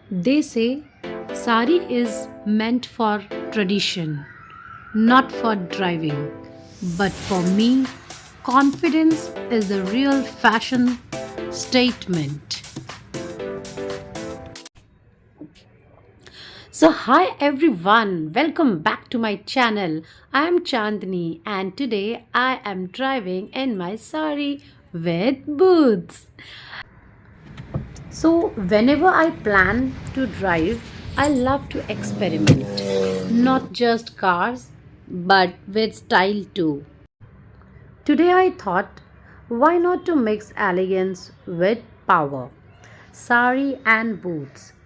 They say sari is meant for tradition, not for driving. But for me, confidence is the real fashion statement. So, hi everyone, welcome back to my channel. I am Chandni and today I am driving in my sari with boots. So, whenever I plan to drive, I love to experiment. Not just cars, but with style too. Today I thought, why not to mix elegance with power? Sari and boots.